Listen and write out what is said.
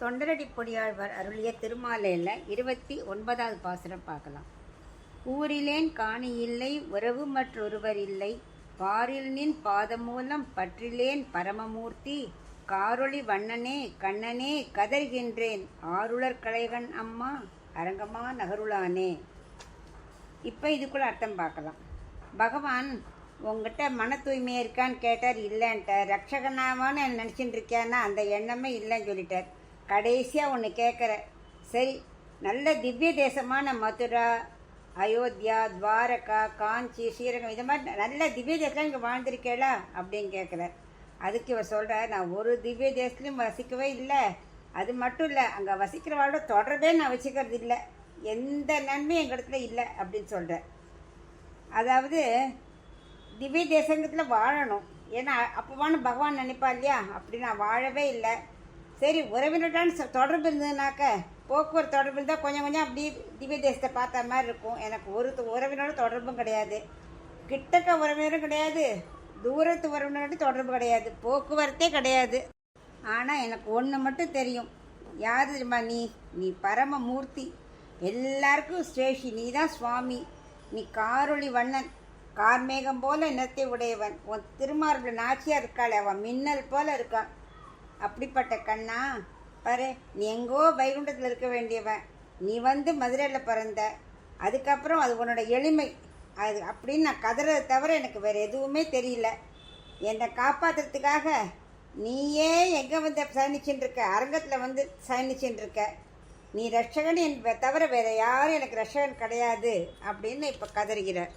தொண்டரடி பொடியாழ்வார் அருளிய திருமாலையில் 29வது பாசுரம் பார்க்கலாம். ஊரிலேன் காணி இல்லை, உறவு மற்றொருவர் இல்லை, பாரில் நின் பாதமூலம் பற்றிலேன் பரமமூர்த்தி, காரொளி வண்ணனே கண்ணனே கதறுகின்றேன், ஆருளர் கலைகண் அம்மா அரங்கமா நகருளானே. இப்போ இதுக்குள்ள அர்த்தம் பார்க்கலாம். பகவான் உங்ககிட்ட மன தூய்மையாக இருக்கான்னு கேட்டார், இல்லைன்ட்டார். ரக்ஷகனாவான்னு நினச்சிட்டு இருக்கேன்னா அந்த எண்ணமே இல்லைன்னு சொல்லிட்டார். கடைசியாக ஒன்று கேட்குற, சரி நல்ல திவ்ய தேசமான மதுரா, அயோத்தியா, துவாரகா, காஞ்சி, ஸ்ரீரங்கம், இது மாதிரி நல்ல திவ்ய தேசத்தில் இங்கே வாழ்ந்திருக்கேளா அப்படின்னு கேட்குறார். அதுக்கு இவர் சொல்கிறார், நான் ஒரு திவ்ய தேசத்துலையும் வசிக்கவே இல்லை, அது மட்டும் இல்லை அங்கே வசிக்கிறவாளோட தொடர்பே நான் வச்சுக்கிறது இல்லை, எந்த நன்மையும் எங்கள் இடத்துல இல்லை அப்படின்னு சொல்கிறார். அதாவது திவ்ய தேசங்கத்தில் வாழணும், ஏன்னா அப்போவான பகவான் நினைப்பா இல்லையா, அப்படி நான் வாழவே இல்லை. சரி உறவினர்டான்னு தொடர்பு இருந்ததுனாக்க, போக்குவரத்து தொடர்பு இருந்தால் கொஞ்சம் கொஞ்சம் அப்படி திவ்ய தேசத்தை பார்த்த மாதிரி இருக்கும். எனக்கு ஒரு உறவினரோட தொடர்பும் கிடையாது, கிட்டக்க உறவினரும் கிடையாது, தூரத்து உறவினரோட தொடர்பு கிடையாது, போக்குவரத்தே கிடையாது. ஆனால் எனக்கு ஒன்று மட்டும் தெரியும், யார் தெரியுமா, நீ பரமமூர்த்தி, எல்லாருக்கும் ஸ்ரேஷி, நீ தான் சுவாமி, நீ காரொளி வண்ணன், கார்மேகம் போல நிறத்தை உடையவன், உன் திருமார்பில் நாச்சியாக இருக்காளே அவன் மின்னல் போல இருக்கான். அப்படிப்பட்ட கண்ணா பாரு, நீ எங்கோ வைகுண்டத்தில் இருக்க வேண்டியவன், நீ வந்து மதுரையில் பிறந்த, அதுக்கப்புறம் அது உன்னோட எளிமை அது அப்படின்னு நான் கதறதை தவிர எனக்கு வேறு எதுவுமே தெரியல. என்னை காப்பாற்றுறதுக்காக நீயே எங்கே வந்து சயனிச்சுட்டு இருக்க, அரங்கத்தில் வந்து சயனிச்சுட்டு இருக்க, நீ ரட்சகன் என்பதை தவிர வேறு யாரும் எனக்கு ரட்சகன் கிடையாது அப்படின்னு இப்போ கதறுகிறார்.